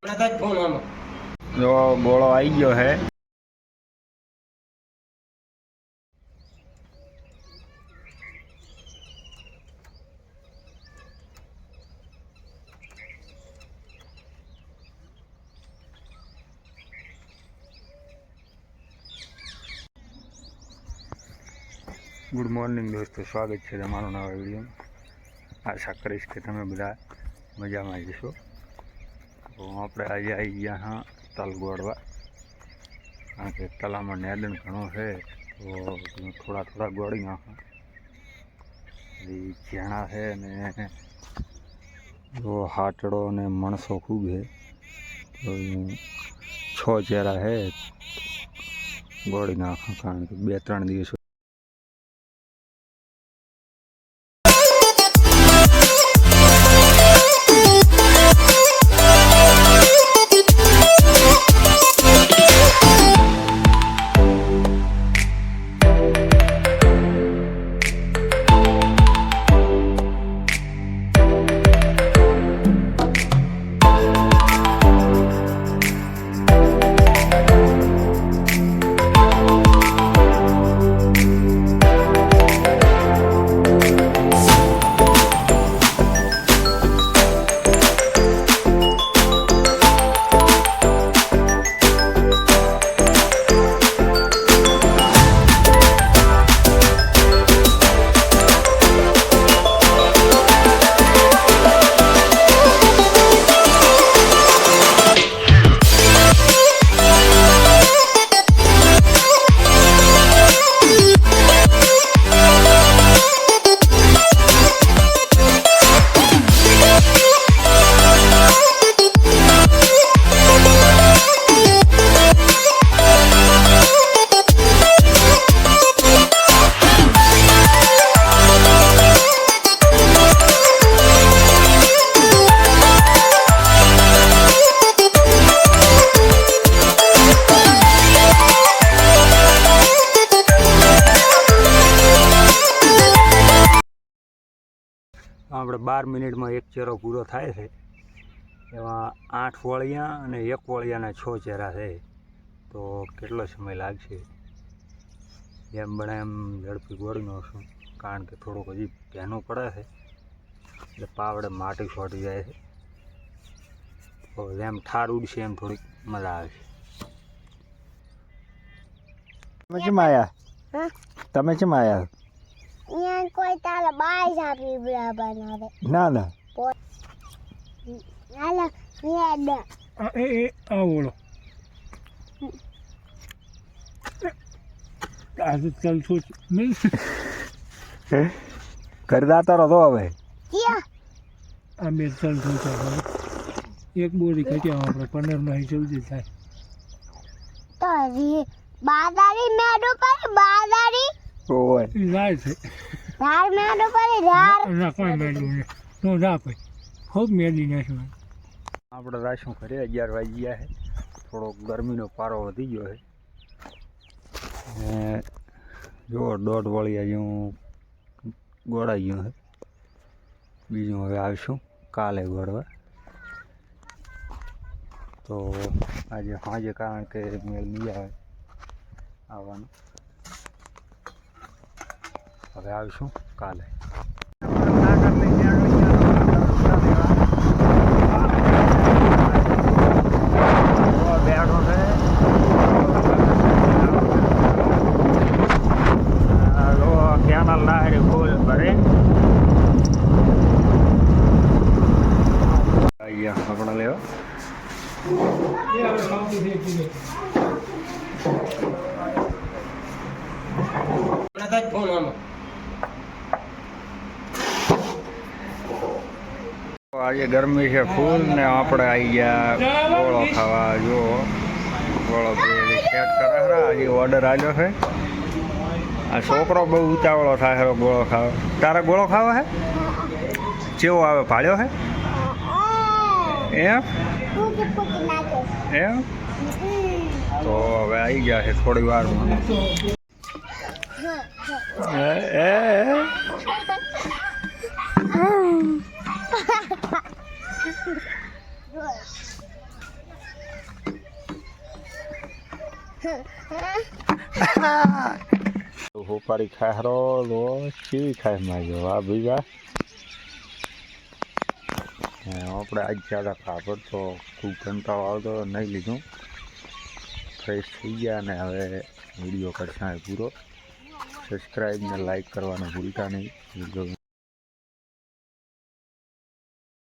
જો ગોળો આવી ગયો હે. ગુડ મોર્નિંગ દોસ્તો, સ્વાગત છે તમારું નવા વિડીયો। આશા કરીશ કે તમે બધા મજામાં જશો। તો આપણે આજે આવી ગયા હા તલ ગોળવા, કારણ કે તલામાં નેદણ ઘણો છે તો થોડા થોડા ગોળી નાખો। ઝીણા છે ને જો હાટડો ને મણસો ખૂબ છે, તો 6 ચેરા છે ગોળી નાખો, કારણ કે 2-3 દિવસ આપણે 12 મિનિટમાં 1 ચેરો પૂરો થાય છે। એમાં 8 વળિયા અને 1 વળિયાના 6 ચેરા છે, તો કેટલો સમય લાગશે? જેમ બને એમ ઝડપી ગોળી નાખશું, કારણ કે થોડુંક હજી ભેનું પડે છે એટલે પાવડે માટી છોટી જાય છે, તો જેમ ઠાર ઉડશે એમ થોડીક મજા આવશે। તમે કેમ આયા? તમે કેમ આયા? કોઈ તારા બાઈ સાપી બનાવે ના ના હાલો યાદ આવડો આજે ચાલ સોચ નહીં કરતા તો રહો હવે આ બે ચાલ સોચા એક બોરી ખચ્યા આપણે પનીર નહીં જલ્દી થાય તો બાદારી મેડો પર બાદારી ઓય જાય છે ધાર મેડો પર ધાર ના કોઈ મેડું નહીં નો ના ભાઈ ખૂબ મેદી નાખ્યું। આપણે રાશું ઘરે 11 વાગી ગયા છે, થોડો ગરમીનો પારો વધી ગયો છે ને જો 1.5 વળિયા જેવું ગોળાઈ ગયું છે। બીજું હવે આવીશું કાલે ગોળવા, તો આજે સાંજે કારણ કે મેળ નહીં આવે આવવાનું, હવે આવીશું કાલે। આપણે લેવા આજે ગરમી છે ફૂલ ને આપણે આવી ગયા ગોળો ખાવા। જો ગોળો સેટ કરે હજી ઓર્ડર આવ્યો છે। આ છોકરો બહુ ઉતાવળો થાય ગોળો ખાવા। તારે ગોળો ખાવો હે? કેવો આવે? ભાળ્યો હે એમ એમ? તો હવે આવી ગયા છે થોડી વારમાં। હોપારી ખારો લો કેવી ખાય માજો વાહ ભાઈ વાહ આપણે આજ જ્યાદા ખાબર તો ખૂબ કંટાળો આવતો નહીં લીધું ફ્રેશ થઈ ગયા અને હવે વિડીયો કરશે પૂરો સબસ્ક્રાઈબ ને લાઈક કરવાનું ભૂલતા નહીં.